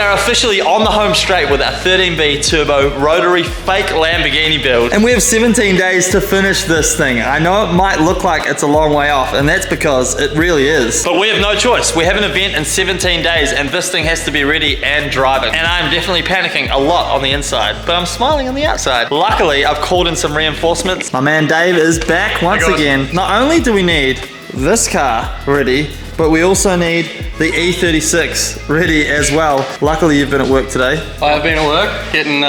are officially on the home straight with our 13B turbo rotary fake Lamborghini build. And we have 17 days to finish this thing. I know it might look like it's a long way off, and that's because it really is. But we have no choice. We have an event in 17 days, and this thing has to be ready and driving. And I'm definitely panicking a lot on the inside, but I'm smiling on the outside. Luckily, I've called in some reinforcements. My man Dave is back once again. Not only do we need this car ready, but we also need the E36 ready as well. Luckily, you've been at work today. I have been at work, getting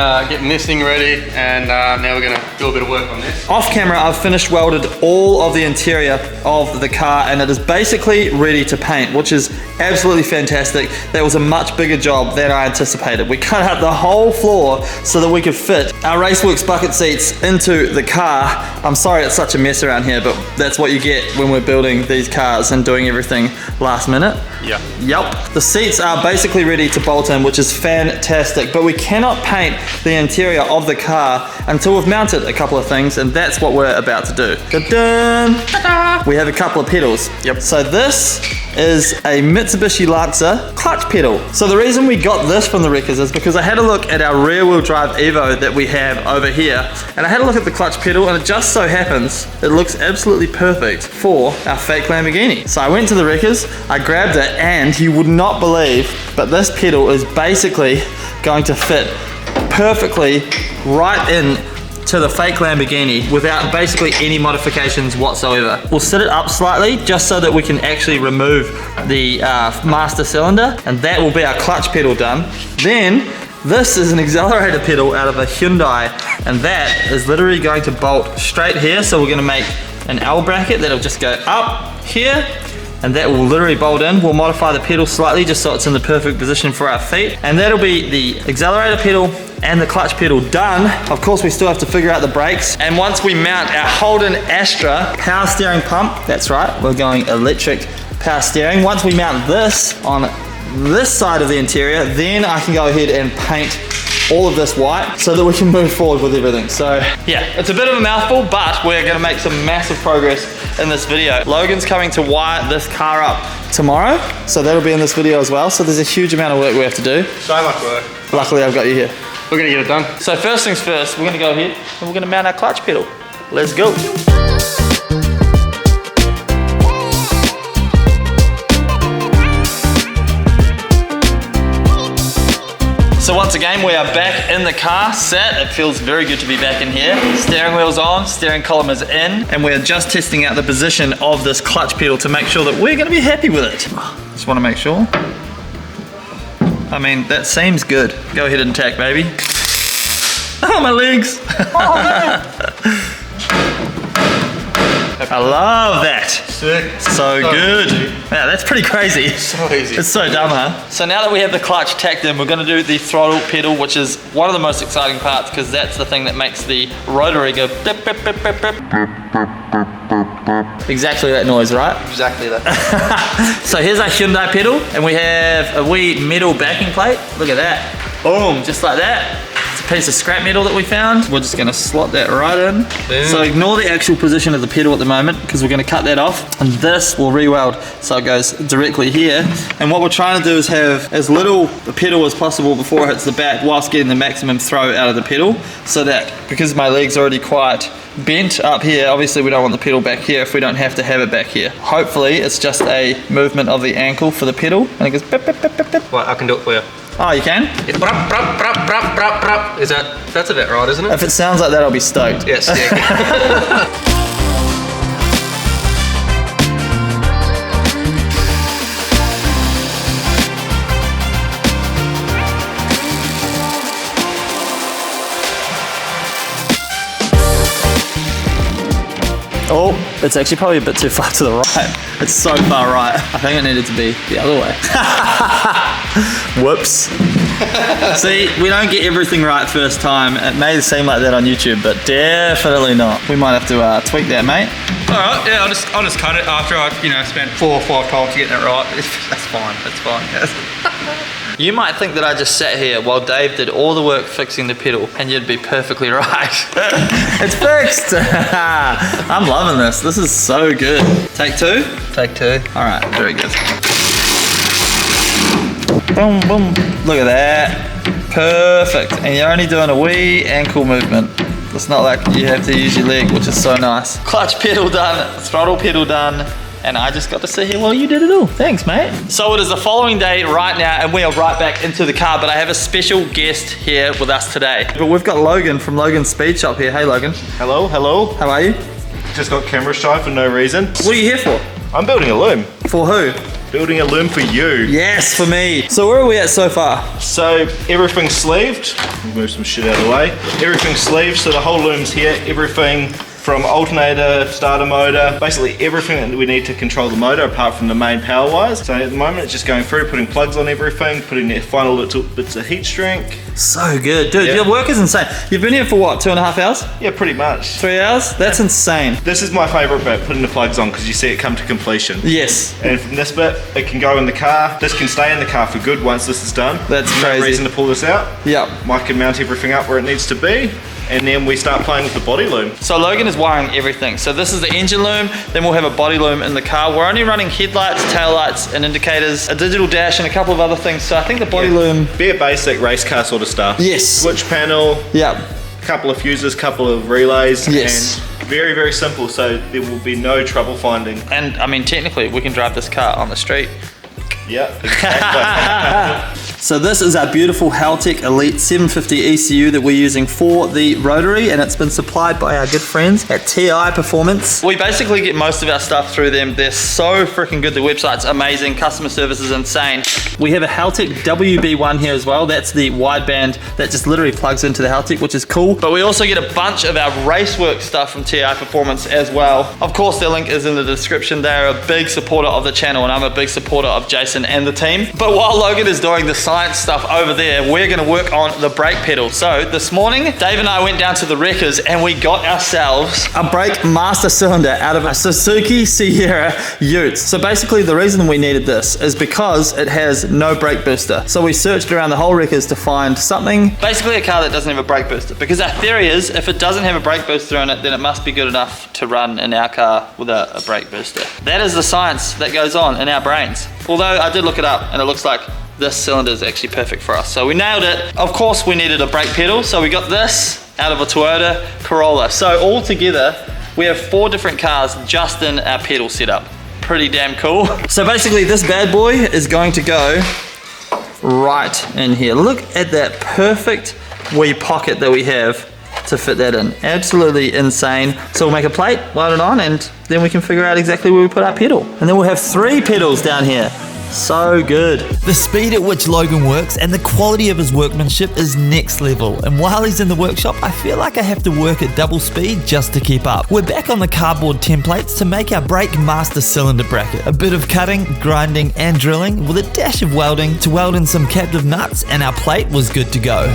this thing ready, and now we're gonna do a bit of work on this. Off camera, I've finished welded all of the interior of the car, and it is basically ready to paint, which is absolutely fantastic. That was a much bigger job than I anticipated. We cut out the whole floor so that we could fit our Raceworks bucket seats into the car. I'm sorry it's such a mess around here, but that's what you get when we're building these cars and doing everything last minute. Yeah. Yep. The seats are basically ready to bolt in, which is fantastic, but we cannot paint the interior of the car until we've mounted a couple of things, and that's what we're about to do. Ta-da! Ta-da! We have a couple of pedals. Yep. So this is a Mitsubishi Lancer clutch pedal. So the reason we got this from the wreckers is because I had a look at our rear wheel drive Evo that we have over here, and I had a look at the clutch pedal, and it just so happens it looks absolutely perfect for our fake Lamborghini. So I went to the wreckers, I grabbed it, and you would not believe, but this pedal is basically going to fit perfectly right in to the fake Lamborghini without basically any modifications whatsoever. We'll sit it up slightly just so that we can actually remove the master cylinder, and that will be our clutch pedal done. Then this is an accelerator pedal out of a Hyundai, and that is literally going to bolt straight here. So we're going to make an L bracket that'll just go up here, and that will literally bolt in. We'll modify the pedal slightly just so it's in the perfect position for our feet, and that'll be the accelerator pedal and the clutch pedal done. Of course, we still have to figure out the brakes. And once we mount our Holden Astra power steering pump, that's right, we're going electric power steering. Once we mount this on this side of the interior, then I can go ahead and paint all of this white so that we can move forward with everything. So yeah, it's a bit of a mouthful, but we're gonna make some massive progress in this video. Logan's coming to wire this car up tomorrow, so that'll be in this video as well. So there's a huge amount of work we have to do. So much work. Luckily, I've got you here. We're gonna get it done. So first things first, we're gonna go ahead and we're gonna mount our clutch pedal. Let's go. So once again, we are back in the car, set. It feels very good to be back in here. Steering wheel's on, steering column is in, and we're just testing out the position of this clutch pedal to make sure that we're gonna be happy with it. Just wanna make sure. I mean, that seems good. Go ahead and attack, baby. Oh, my legs. Oh, man. I love that. Sick. So good. Yeah, that's pretty crazy. So easy. It's so dumb, huh? So now that we have the clutch tacked in, we're gonna do the throttle pedal, which is one of the most exciting parts because that's the thing that makes the rotary go bip, bip, bip, bip, bip. Exactly that noise, right? Exactly that. So here's our Hyundai pedal, and we have a wee metal backing plate. Look at that. Boom, just like that. It's a piece of scrap metal that we found. We're just gonna slot that right in. Boom. So ignore the actual position of the pedal at the moment because we're gonna cut that off, and this will re-weld so it goes directly here. And what we're trying to do is have as little the pedal as possible before it hits the back whilst getting the maximum throw out of the pedal, so that because my leg's already quite bent up here, obviously we don't want the pedal back here if we don't have to have it back here. Hopefully it's just a movement of the ankle for the pedal, and it goes bip, bip, bip, bip, bip. Right, I can do it for you. Oh, you can? It's brup, brup, brup, brup, brup, brup. That's a bit right, isn't it? If it sounds like that, I'll be stoked. Yes, yeah. Oh, it's actually probably a bit too far to the right. It's so far right. I think it needed to be the other way. Whoops. See, we don't get everything right first time. It may seem like that on YouTube, but definitely not. We might have to tweak that, mate. All right, yeah, I'll just cut it after I, spent 4 or 5 times to get that right. That's fine. That's fine. Yes. You might think that I just sat here while Dave did all the work fixing the pedal, and you'd be perfectly right. It's fixed. I'm loving this. This is so good. Take 2? Take 2. All right, very good. Boom, boom. Look at that. Perfect. And you're only doing a wee ankle movement. It's not like you have to use your leg, which is so nice. Clutch pedal done, throttle pedal done, and I just got to sit here while you did it all. Thanks, mate. So it is the following day right now, and we are right back into the car, but I have a special guest here with us today. But we've got Logan from Logan's Speed Shop here. Hey, Logan. Hello, hello. How are you? Just got camera shy for no reason. What are you here for? I'm building a loom. For who? Building a loom for you. Yes, for me. So where are we at so far? So everything's sleeved. Move some shit out of the way. Everything's sleeved, so the whole loom's here. Everything from alternator, starter motor, basically everything that we need to control the motor apart from the main power wires. So at the moment it's just going through, putting plugs on everything, putting the final little bits of heat shrink. So good. Dude, Yeah. your work is insane. You've been here for what, 2.5 hours? Yeah, pretty much. 3 hours? That's insane. This is my favorite bit, putting the plugs on, because you see it come to completion. Yes. And from this bit, it can go in the car. This can stay in the car for good once this is done. That's no crazy. reason to pull this out. Yep. Mike can mount everything up where it needs to be, and then we start playing with the body loom. So Logan is wiring everything. So this is the engine loom, then we'll have a body loom in the car. We're only running headlights, taillights, and indicators, a digital dash, and a couple of other things. So I think the body loom... Be a basic race car sort of stuff. Yes. Switch panel, Yep. couple of fuses, couple of relays, Yes. and very, very simple, so there will be no trouble finding. And I mean, technically, we can drive this car on the street. Yeah, exactly. So this is our beautiful Haltech Elite 750 ECU that we're using for the rotary, and it's been supplied by our good friends at TI Performance. We basically get most of our stuff through them. They're so freaking good. The website's amazing. Customer service is insane. We have a Haltech WB1 here as well. That's the wideband that just literally plugs into the Haltech, which is cool. But we also get a bunch of our racework stuff from TI Performance as well. Of course, their link is in the description. They're a big supporter of the channel, and I'm a big supporter of Jason and the team. But while Logan is doing the science stuff over there, we're gonna work on the brake pedal. So this morning, Dave and I went down to the Wreckers and we got ourselves a brake master cylinder out of a Suzuki Sierra Ute. So basically the reason we needed this is because it has no brake booster. So we searched around the whole Wreckers to find something, basically a car that doesn't have a brake booster, because our theory is if it doesn't have a brake booster in it, then it must be good enough to run in our car without a brake booster. That is the science that goes on in our brains. Although I did look it up and it looks like this cylinder is actually perfect for us. So we nailed it. Of course we needed a brake pedal, so we got this out of a Toyota Corolla. So all together, we have 4 different cars just in our pedal setup. Pretty damn cool. So basically this bad boy is going to go right in here. Look at that perfect wee pocket that we have to fit that in. Absolutely insane. So we'll make a plate, light it on, and then we can figure out exactly where we put our pedal. And then we'll have 3 pedals down here. So good. The speed at which Logan works and the quality of his workmanship is next level, and while he's in the workshop I feel like I have to work at double speed just to keep up. We're back on the cardboard templates to make our brake master cylinder bracket. A bit of cutting, grinding and drilling with a dash of welding to weld in some captive nuts, and our plate was good to go.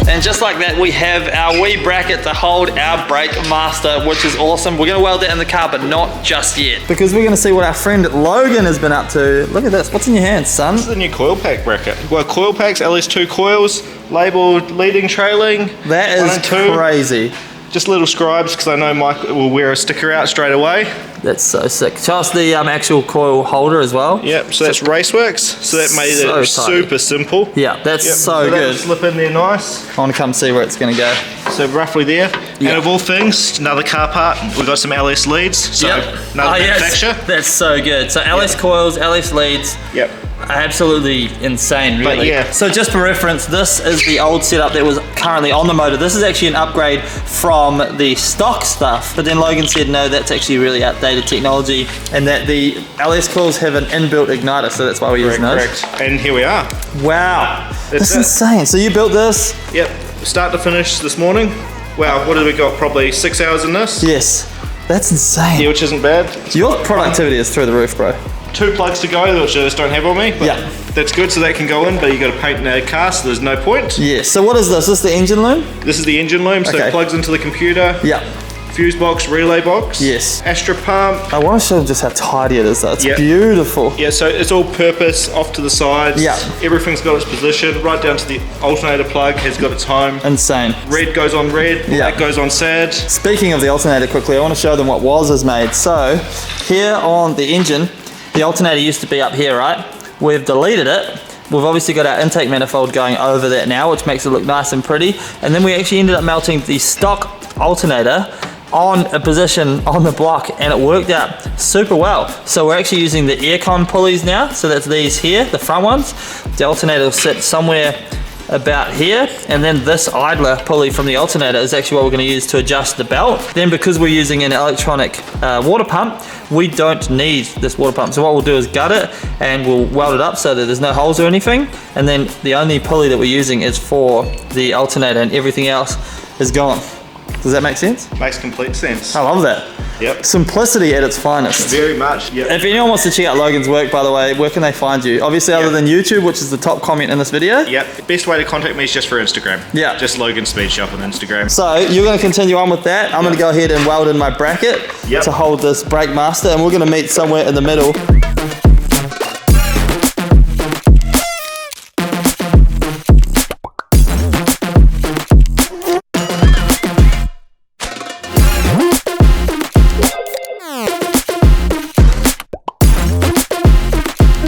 And just like that, we have our wee bracket to hold our brake master, which is awesome. We're gonna weld it in the car, but not just yet, because we're gonna see what our friend Logan has been up to. Look at this, what's in your hands, son? This is the new coil pack bracket. Well, coil packs, LS2 coils, labeled leading, trailing. That 1 is and 2. crazy. Just little scribes, because I know Mike will wear a sticker out straight away. That's so sick. Show us the actual coil holder as well. Yep, so that's Raceworks. So that made So it tidy. super simple. Yeah, that's Yep, so that'll good. slip in there nice. I want to come see where it's gonna go. So roughly there. Yep. And of all things, another car part, we've got some LS leads. So another manufacturer. That's so good. So LS coils, LS leads. Yep. Absolutely insane, really. But yeah. So just for reference, this is the old setup that was currently on the motor. This is actually an upgrade from the stock stuff. But then Logan said, no, that's actually really outdated technology, and that the LS coils have an inbuilt igniter, so that's why we're using those. Correct. And here we are. Wow, that's it. insane. So you built this? Yep. Start to finish this morning. Wow, what have we got? Probably 6 hours in this. Yes. That's insane. Yeah, which isn't bad. Your productivity is through the roof, bro. 2 plugs to go, which I just don't have on me. But Yeah. that's good, so that can go in, but you got to paint in a car, so there's no point. Yeah, so what is this? Is this the engine loom? This is the engine loom, so Okay. it plugs into the computer. Yeah. fuse box, relay box. Yes. Astra pump. I want to show them just how tidy it is though. It's Yep. beautiful. Yeah, so it's all purpose, off to the sides. Yeah. Everything's got its position, right down to the alternator plug has got its home. Insane. Red goes on red, Yeah. black goes on sad. Speaking of the alternator quickly, I want to show them what has made. So here on the engine, the alternator used to be up here, right? We've deleted it. We've obviously got our intake manifold going over that now, which makes it look nice and pretty. And then we actually ended up mounting the stock alternator on a position on the block, and it worked out super well. So we're actually using the aircon pulleys now. So that's these here, the front ones. The alternator will sit somewhere about here, and then this idler pulley from the alternator is actually what we're going to use to adjust the belt. Then because we're using an electronic water pump, we don't need this water pump. So what we'll do is gut it and we'll weld it up so that there's no holes or anything, and then the only pulley that we're using is for the alternator, and everything else is gone. Does that make sense? Makes complete sense. I love that. Yep. Simplicity at its finest. Very much. Yep. If anyone wants to check out Logan's work, by the way, where can they find you? Obviously, other than YouTube, which is the top comment in this video. Yep. Best way to contact me is just for Instagram. Yeah. Just Logan Speed Shop on Instagram. So you're going to continue on with that. I'm going to go ahead and weld in my bracket to hold this brake master, and we're going to meet somewhere in the middle.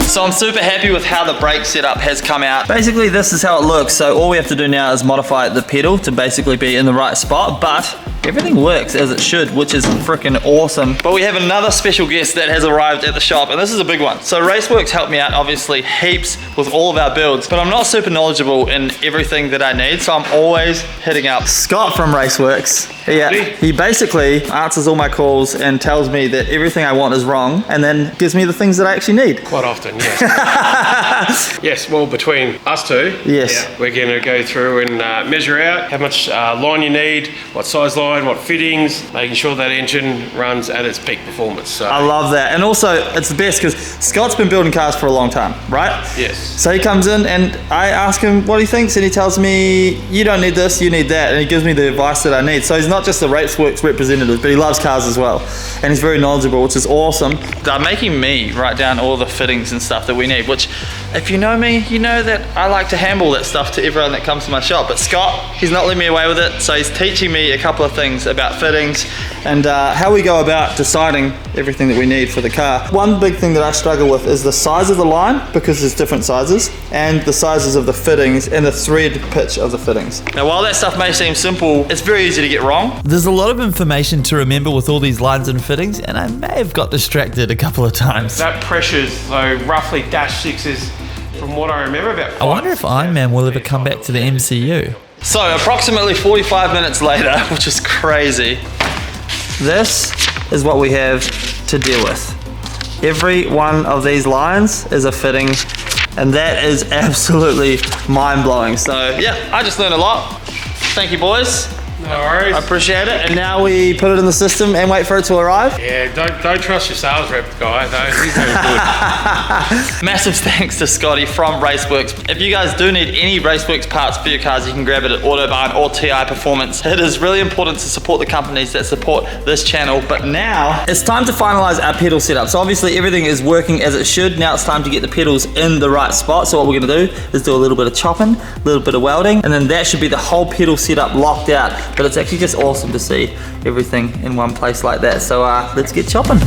So I'm super happy with how the brake setup has come out. Basically, this is how it looks. So all we have to do now is modify the pedal to basically be in the right spot, but everything works as it should, which is freaking awesome. But we have another special guest that has arrived at the shop, and this is a big one. So Raceworks helped me out obviously heaps with all of our builds, but I'm not super knowledgeable in everything that I need, so I'm always hitting up Scott from Raceworks. Yeah, he basically answers all my calls and tells me that everything I want is wrong, and then gives me the things that I actually need. Quite often, yes. Yes, well, between us two, Yes. we're going to go through and measure out how much line you need, what size line, what fittings, making sure that engine runs at its peak performance. So, I love that. And also, it's the best because Scott's been building cars for a long time, right? yes. So he comes in and I ask him what he thinks, and he tells me, you don't need this, you need that. And he gives me the advice that I need. So he's not just a Raceworks representative, but he loves cars as well. And he's very knowledgeable, which is awesome. They're making me write down all the fittings and stuff that we need, which if you know me, you know that I like to handle that stuff to everyone that comes to my shop. But Scott, he's not letting me away with it. So he's teaching me a couple of things about fittings And how we go about deciding everything that we need for the car. One big thing that I struggle with is the size of the line, because there's different sizes, and the sizes of the fittings and the thread pitch of the fittings. Now, while that stuff may seem simple, it's very easy to get wrong. There's a lot of information to remember with all these lines and fittings, and I may have got distracted a couple of times. That pressure's so roughly -6 from what I remember about. I wonder if Iron Man will ever come back to the MCU. So approximately 45 minutes later, which is crazy. This is what we have to deal with. Every one of these lines is a fitting, and that is absolutely mind-blowing. So yeah, I just learned a lot. Thank you, boys. No worries. I appreciate it. And now we put it in the system and wait for it to arrive. Yeah, don't trust your sales rep guy though. He's no good. Massive thanks to Scotty from Raceworks. If you guys do need any Raceworks parts for your cars, you can grab it at Autobarn or TI Performance. It is really important to support the companies that support this channel. But now It's time to finalize our pedal setup. So obviously everything is working as it should. Now it's time to get the pedals in the right spot. So what we're gonna do is do a little bit of chopping, a little bit of welding, and then that should be the whole pedal setup locked out. But it's actually just awesome to see everything in one place like that. So let's get chopping.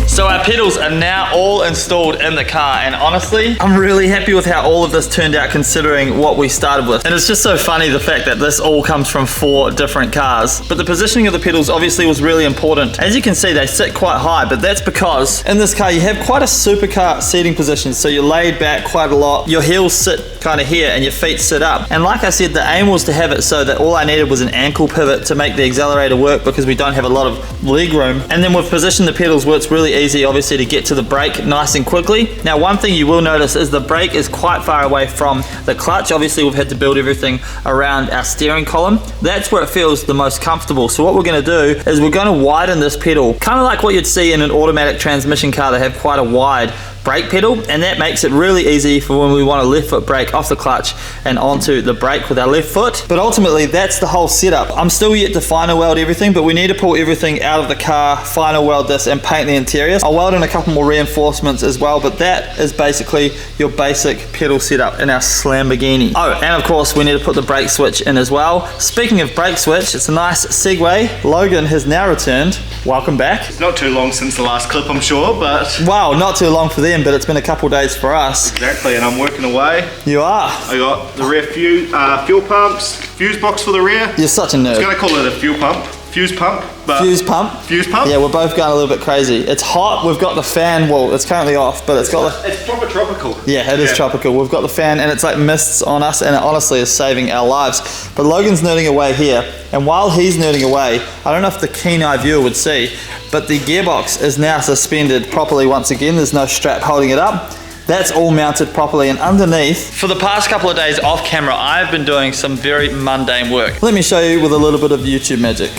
So our pedals are now all installed in the car, and honestly, I'm really happy with how all of this turned out considering what we started with. And it's just so funny the fact that this all comes from 4 different cars. But the positioning of the pedals obviously was really important. As you can see, they sit quite high, but that's because in this car you have quite a supercar seating position. So you're laid back quite a lot. Your heels sit kind of here and your feet sit up. And like I said, the aim was to have it so that all I needed was an ankle pivot to make the accelerator work, because we don't have a lot of leg room. And then we've positioned the pedals where it's really easy obviously to get to the brake nice nice and quickly. Now one thing you will notice is the brake is quite far away from the clutch. Obviously we've had to build everything around our steering column. That's where it feels the most comfortable. So what we're going to do is we're going to widen this pedal, kind of like what you'd see in an automatic transmission car. They have quite a wide brake pedal, and that makes it really easy for when we want a left foot brake off the clutch and onto the brake with our left foot. But ultimately that's the whole setup. I'm still yet to final weld everything, but we need to pull everything out of the car, final weld this and paint the interior. I'll weld in a couple more reinforcements as well, but that is basically your basic pedal setup in our Lamborghini. Oh, and of course we need to put the brake switch in as well. Speaking of brake switch, it's a nice segue. Logan has now returned. Welcome back. Not too long since the last clip, I'm sure, but... Wow, not too long for them, but it's been a couple days for us. Exactly, and I'm working away. You are. I got the rear fuel pumps, fuse box for the rear. You're such a nerd. I was going to call it a fuel pump. Fuse pump. But Fuse pump? Fuse pump? Yeah, we're both going a little bit crazy. It's hot, we've got the fan, well, it's currently off, but it's got the... It's proper tropical. Yeah, it is tropical. We've got the fan and it's like mists on us, and it honestly is saving our lives. But Logan's nerding away here, and while he's nerding away, I don't know if the keen-eye viewer would see, but the gearbox is now suspended properly once again. There's no strap holding it up. That's all mounted properly, and underneath... For the past couple of days off camera, I've been doing some very mundane work. Let me show you with a little bit of YouTube magic.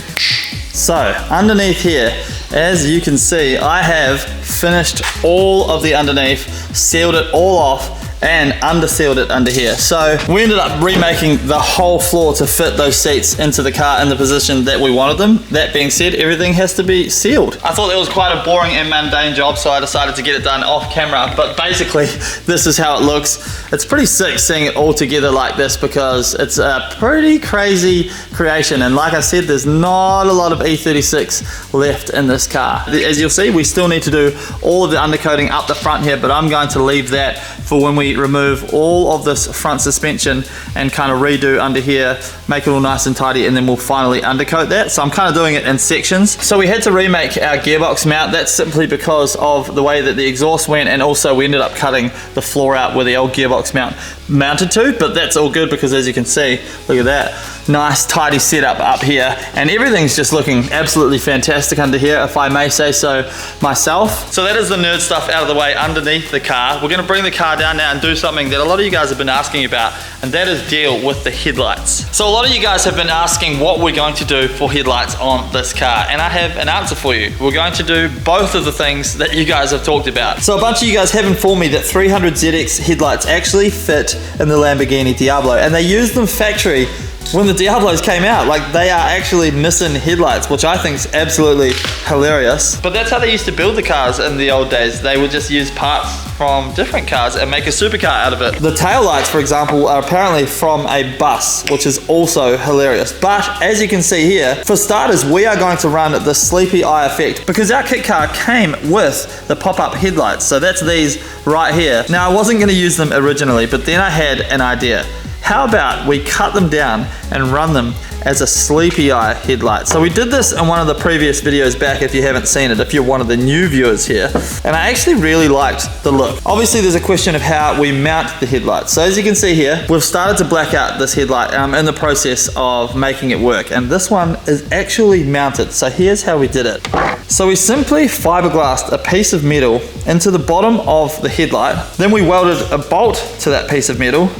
So, underneath here, as you can see, I have finished all of the underneath, sealed it all off, and undersealed it under here. So we ended up remaking the whole floor to fit those seats into the car in the position that we wanted them. That being said, everything has to be sealed. I thought that was quite a boring and mundane job, so I decided to get it done off camera, but basically this is how it looks. It's pretty sick seeing it all together like this because it's a pretty crazy creation, and like I said, there's not a lot of E36 left in this car. As you'll see, we still need to do all of the undercoating up the front here, but I'm going to leave that for when we remove all of this front suspension and kind of redo under here, make it all nice and tidy, and then we'll finally undercoat that. So I'm kind of doing it in sections. So we had to remake our gearbox mount. That's simply because of the way that the exhaust went, and also we ended up cutting the floor out where the old gearbox mount mounted to, but that's all good because as you can see, look at that, nice tidy setup up here, and everything's just looking absolutely fantastic under here, if I may say so myself. So that is the nerd stuff out of the way underneath the car. We're going to bring the car down now and do something that a lot of you guys have been asking about, and that is deal with the headlights. So a lot of you guys have been asking what we're going to do for headlights on this car, and I have an answer for you. We're going to do both of the things that you guys have talked about. So a bunch of you guys have informed me that 300ZX headlights actually fit in the Lamborghini Diablo, and they used them factory when the Diablos came out. Like, they are actually missing headlights, which I think is absolutely hilarious. But that's how they used to build the cars in the old days. They would just use parts from different cars and make a supercar out of it. The tail lights, for example, are apparently from a bus, which is also hilarious. But as you can see here, for starters, we are going to run the sleepy eye effect because our kit car came with the pop-up headlights. So that's these right here. Now, I wasn't going to use them originally, but then I had an idea. How about we cut them down and run them as a sleepy eye headlight? So we did this in one of the previous videos back if you haven't seen it, if you're one of the new viewers here. And I actually really liked the look. Obviously there's a question of how we mount the headlights. So as you can see here, we've started to black out this headlight, and I'm in the process of making it work. And this one is actually mounted. So here's how we did it. So we simply fiberglassed a piece of metal into the bottom of the headlight. Then we welded a bolt to that piece of metal,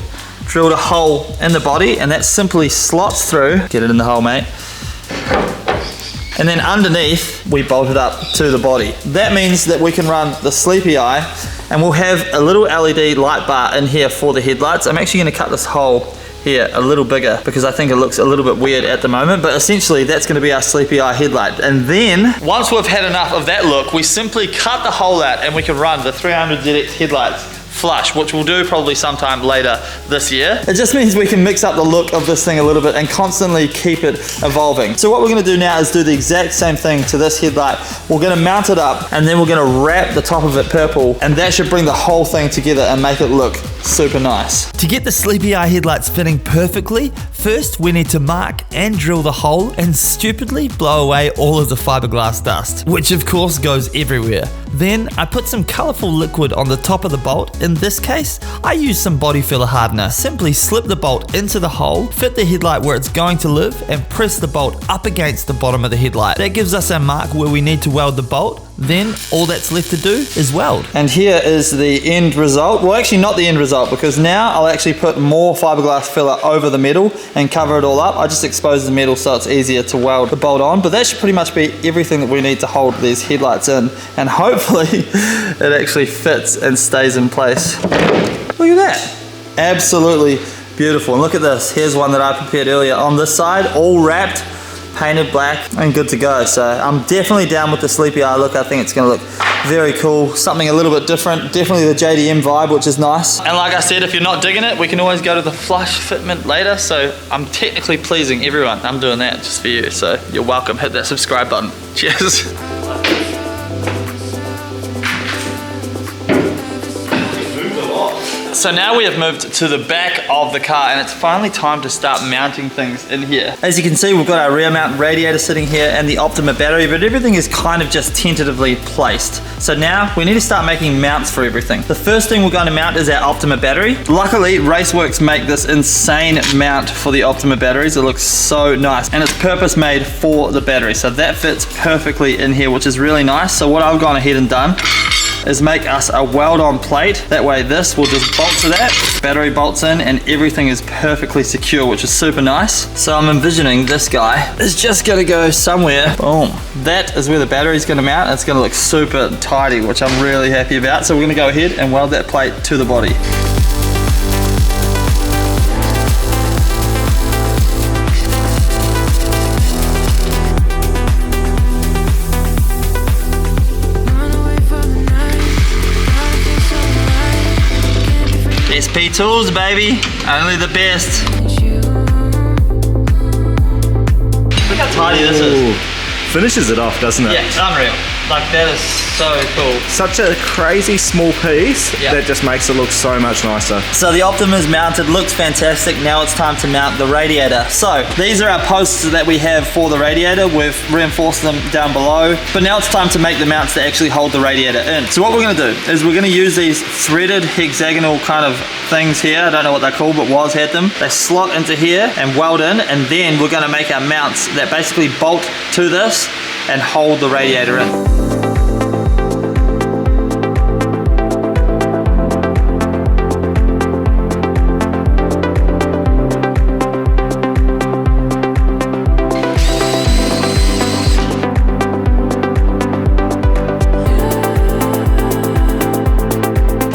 drilled a hole in the body, and that simply slots through. Get it in the hole, mate. And then underneath, we bolted up to the body. That means that we can run the sleepy eye, and we'll have a little LED light bar in here for the headlights. I'm actually going to cut this hole here a little bigger because I think it looks a little bit weird at the moment, but essentially that's going to be our sleepy eye headlight. And then once we've had enough of that look, we simply cut the hole out and we can run the 300ZX headlights flush, which we'll do probably sometime later this year. It just means we can mix up the look of this thing a little bit and constantly keep it evolving. So what we're going to do now is do the exact same thing to this headlight. We're going to mount it up, and then we're going to wrap the top of it purple, and that should bring the whole thing together and make it look super nice. To get the sleepy eye headlights fitting perfectly, first we need to mark and drill the hole and stupidly blow away all of the fiberglass dust, which of course goes everywhere. Then I put some colourful liquid on the top of the bolt. In this case, I use some body filler hardener. Simply slip the bolt into the hole, fit the headlight where it's going to live, and press the bolt up against the bottom of the headlight. That gives us our mark where we need to weld the bolt. Then all that's left to do is weld. And here is the end result. Well, actually not the end result, because now I'll actually put more fiberglass filler over the metal and cover it all up. I just expose the metal so it's easier to weld the bolt on, but that should pretty much be everything that we need to hold these headlights in, and hopefully it actually fits and stays in place. Look at that. Absolutely beautiful. And look at this. Here's one that I prepared earlier on this side, all wrapped, painted black, and good to go. So I'm definitely down with the sleepy eye look. I think it's going to look very cool, something a little bit different, definitely the JDM vibe, which is nice. And like I said, if you're not digging it, we can always go to the flush fitment later. So I'm technically pleasing everyone. I'm doing that just for you, so you're welcome. Hit that subscribe button. Cheers. So now we have moved to the back of the car, and it's finally time to start mounting things in here. As you can see, we've got our rear mount radiator sitting here and the Optima battery, but everything is kind of just tentatively placed. So now we need to start making mounts for everything. The first thing we're going to mount is our Optima battery. Luckily, Raceworks make this insane mount for the Optima batteries. It looks so nice, and it's purpose made for the battery. So that fits perfectly in here, which is really nice. So what I've gone ahead and done is make us a weld-on plate. That way this will just bolt to that, battery bolts in, and everything is perfectly secure, which is super nice. So I'm envisioning this guy is just gonna go somewhere. Boom. That is where the battery's gonna mount. It's gonna look super tidy, which I'm really happy about. So we're gonna go ahead and weld that plate to the body. SP Tools, baby. Only the best. Look how tidy this is. Finishes it off, doesn't it? Yeah, it's unreal. Like, that is so cool. Such a crazy small piece that just makes it look so much nicer. So the Optima's mounted, looks fantastic. Now it's time to mount the radiator. So these are our posts that we have for the radiator. We've reinforced them down below, but now it's time to make the mounts to actually hold the radiator in. So what we're gonna do is we're gonna use these threaded hexagonal kind of things here. I don't know what they're called, but Woz had them. They slot into here and weld in, and then we're gonna make our mounts that basically bolt to this and hold the radiator in.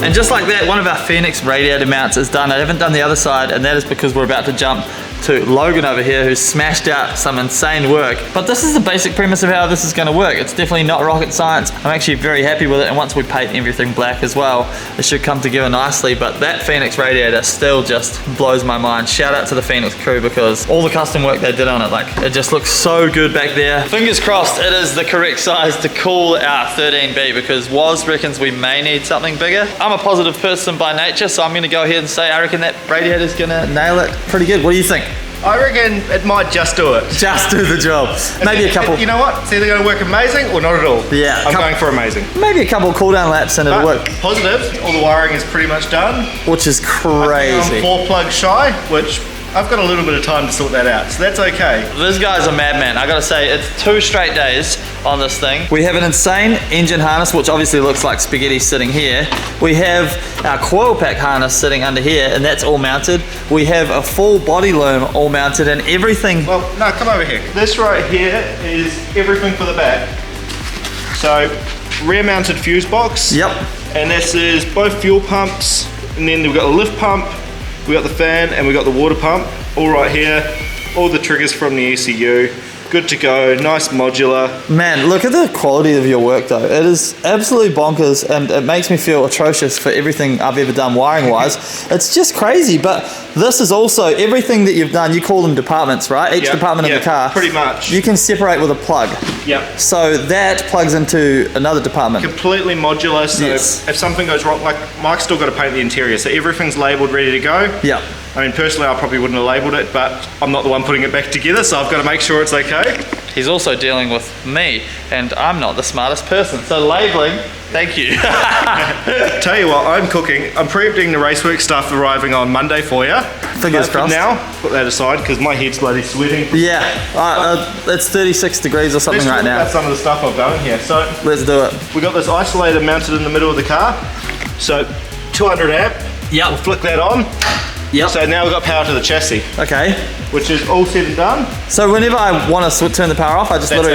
And just like that, one of our Phoenix radiator mounts is done. I haven't done the other side, and that is because we're about to jump to Logan over here, who's smashed out some insane work. But this is the basic premise of how this is going to work. It's definitely not rocket science. I'm actually very happy with it, and once we paint everything black as well, it should come together nicely. But that Phoenix radiator still just blows my mind. Shout out to the Phoenix crew, because all the custom work they did on it, like, it just looks so good back there. Fingers crossed it is the correct size to cool our 13B, because Woz reckons we may need something bigger. I'm a positive person by nature, so I'm going to go ahead and say I reckon that radiator's going to nail it pretty good. What do you think? I reckon it might just do it. Just do the job. Maybe a couple. You know what? It's either going to work amazing or not at all. Yeah. I'm going for amazing. Maybe a couple cool down laps and it'll But work. positive, all the wiring is pretty much done. Which is I'm crazy. 4 plugs shy, which I've got a little bit of time to sort that out, so that's okay. This guy's a madman. I gotta say, it's 2 straight days on this thing. We have an insane engine harness, which obviously looks like spaghetti sitting here. We have our coil pack harness sitting under here, and that's all mounted. We have a full body loom all mounted, and everything. Well, no, come over here. This right here is everything for the back. So, rear mounted fuse box. Yep. And this is both fuel pumps, and then we've got the lift pump, we got the fan, and we got the water pump, all right here. All the triggers from the ECU. Good to go, nice modular. Man, look at the quality of your work though. It is absolutely bonkers, and it makes me feel atrocious for everything I've ever done wiring wise. It's just crazy, but this is also everything that you've done. You call them departments, right? Each department of the car. Pretty much. You can separate with a plug. Yep. So that plugs into another department. Completely modular, so Yes. if something goes wrong, like Mike's still got to paint the interior, so everything's labeled, ready to go. Yeah. I mean, personally, I probably wouldn't have labelled it, but I'm not the one putting it back together, so I've got to make sure it's okay. He's also dealing with me, and I'm not the smartest person. So labeling, thank you. Tell you what, I'm cooking. I'm preempting the racework stuff arriving on Monday for you. Fingers crossed. Now, put that aside because my head's bloody sweating. Yeah, it's 36 degrees or something right now. That's some of the stuff I've done here. So Let's do it. we got this isolator mounted in the middle of the car. So 200 amp. Yep. We'll flick that on. Yep. So now we've got power to the chassis, Okay. which is all said and done. So whenever I want to turn the power off, I just That's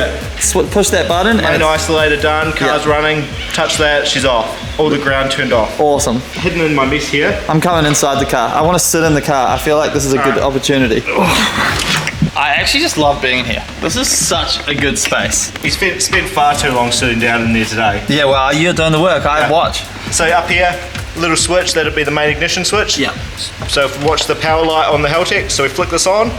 literally push that button and Main it's isolator done, car's running, touch that, she's off. All the ground turned off. awesome. Hidden in my mess here. I'm coming inside the car. I want to sit in the car. I feel like this is a good opportunity. I actually just love being here. This is such a good space. He spent far too long sitting down in there today. Yeah, well, you're doing the work. I watch. So up here, little switch, that'll be the main ignition switch. Yeah. So if we watch the power light on the Haltech, so we flick this on,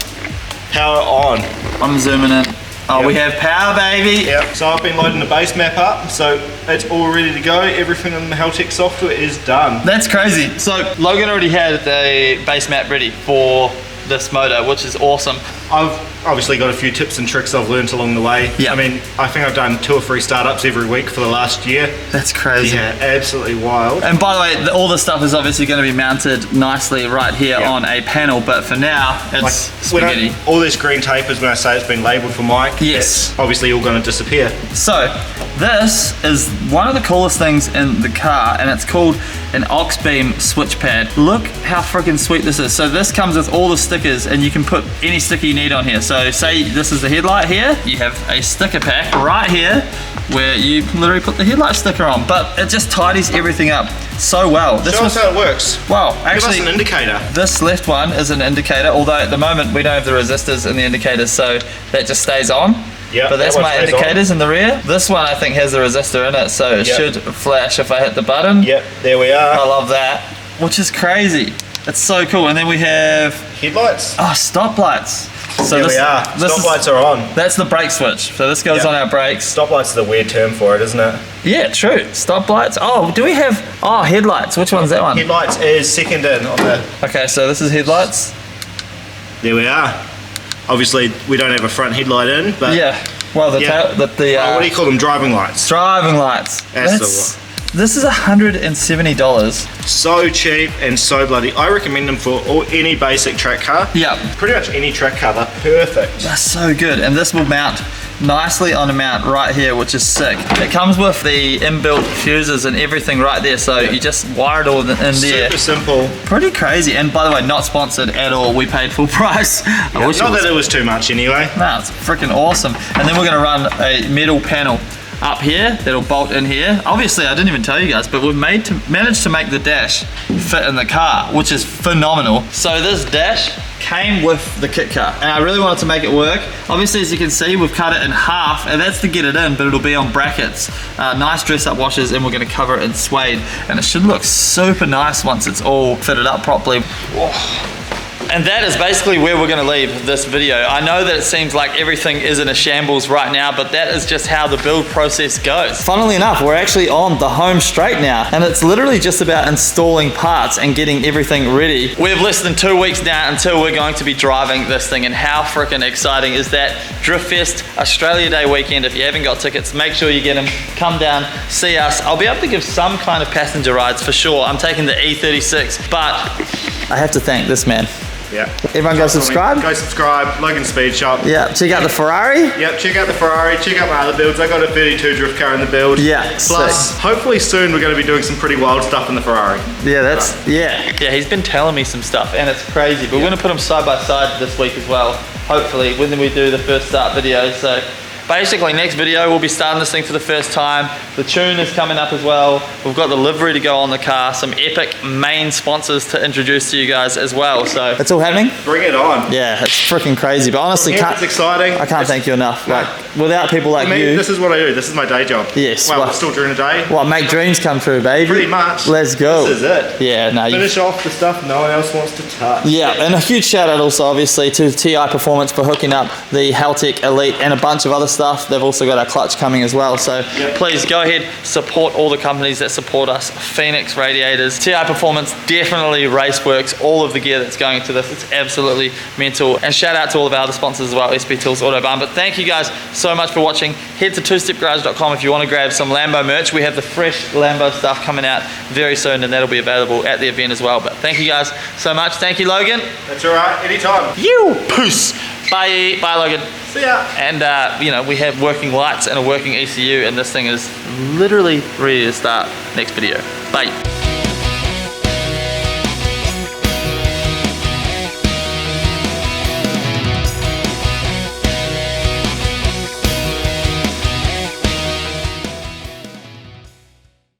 power on. I'm zooming in. Oh, Yep. we have power, baby. Yeah. So I've been loading the base map up, so it's all ready to go. Everything in the Haltech software is done. That's crazy. So Logan already had the base map ready for this motor, which is awesome. I've obviously got a few tips and tricks I've learned along the way. Yeah. I mean, I think I've done 2 or 3 startups every week for the last year. That's crazy. Yeah, absolutely wild. And by the way, all this stuff is obviously going to be mounted nicely right here on a panel, but for now, it's spaghetti. All this green tape is when I say it's been labelled for Mike. Yes. It's obviously all going to disappear. So, this is one of the coolest things in the car, and it's called an aux beam switch pad. Look how freaking sweet this is. So this comes with all the stickers, and you can put any sticker you need on here. So say this is the headlight here, you have a sticker pack right here where you literally put the headlight sticker on, but it just tidies everything up so well. This Show us how it works. Wow, Give actually, us an indicator. this left one is an indicator, although at the moment we don't have the resistors in the indicators, so that just stays on. Yeah, but that's that one my stays indicators in the rear. This one I think has the resistor in it, so it Yep. should flash if I hit the button. Yep, there we I are. love that, which is crazy. It's so cool. And then we have Headlights. stop lights. So There we are. Stop lights are on. That's the brake switch. So this goes Yep. on our brakes. Stoplights is a weird term for it, isn't it? Yeah, true. Stop lights. Oh, do we have? Oh, headlights. Which one's that one? Headlights is second in on the. Okay, so this is headlights. There we are. Obviously, we don't have a front headlight in, but Yeah. Well, the Yeah. what what do you call them? Driving lights. driving lights. That's the This is $170. So cheap and so bloody. I recommend them for any basic track car. Yeah. Pretty much any track car. They're perfect. That's so good, and this will mount nicely on a mount right here, which is sick. It comes with the inbuilt fuses and everything right there, so you just wire it all in there. Super simple. Pretty crazy, and by the way, not sponsored at all. We paid full price. I wish Not it was. that it was too much anyway. No, it's freaking awesome. And then we're gonna run a metal panel up here that'll bolt in here. Obviously, I didn't even tell you guys, but we've managed to make the dash fit in the car, which is phenomenal. So this dash came with the kit car, and I really wanted to make it work. Obviously, as you can see, we've cut it in half, and that's to get it in, but it'll be on brackets. Nice dress-up washers, and we're gonna cover it in suede, and it should look super nice once it's all fitted up properly. And that is basically where we're gonna leave this video. I know that it seems like everything is in a shambles right now, but that is just how the build process goes. Funnily enough, we're actually on the home straight now, and it's literally just about installing parts and getting everything ready. We have less than 2 weeks now until we're going to be driving this thing, and how freaking exciting is that? Drift Fest Australia Day weekend. If you haven't got tickets, make sure you get them. Come down, see us. I'll be able to give some kind of passenger rides for sure. I'm taking the E36, but I have to thank this man. Yeah. Everyone go subscribe. Go subscribe. Logan Speed Shop. Yeah, check out the Ferrari. Yep, check out the Ferrari, check out my other builds. I got a 32 drift car in the build. Yeah, Plus, hopefully soon we're going to be doing some pretty wild stuff in the Ferrari. Yeah, that's, yeah. Yeah, he's been telling me some stuff, and it's crazy. But we're gonna put them side by side this week as well. Hopefully, when we do the first start video. So basically, next video we'll be starting this thing for the first time. The tune is coming up as well. We've got the livery to go on the car. Some epic main sponsors to introduce to you guys as well. So It's all happening? Bring it on. Yeah, it's freaking crazy. But honestly, Yeah, it's exciting. I can't thank you enough. No. Like, without people like I mean, you, this is what I do. This is my day job. Yes, Well, well- we're still during the day. well, make dreams come true, baby. Pretty much. Let's go. This is it. Yeah, no, you. Finish off the stuff no one else wants to touch. Yeah, and a huge shout out also, obviously, to TI Performance for hooking up the Haltech Elite and a bunch of other stuff. stuff. They've also got our clutch coming as well. So please go ahead, support all the companies that support us. Phoenix Radiators, TI Performance, definitely Raceworks, all of the gear that's going into this. It's absolutely mental. And shout out to all of our other sponsors as well, SP Tools, Autobahn. But thank you guys so much for watching. Head to twostepgarage.com if you want to grab some Lambo merch. We have the fresh Lambo stuff coming out very soon, and that'll be available at the event as well. But thank you guys so much. Thank you, Logan. That's all right, anytime. You peace. Bye, Logan. See ya. And you know, we have working lights and a working ECU, and this thing is literally ready to start next video. Bye.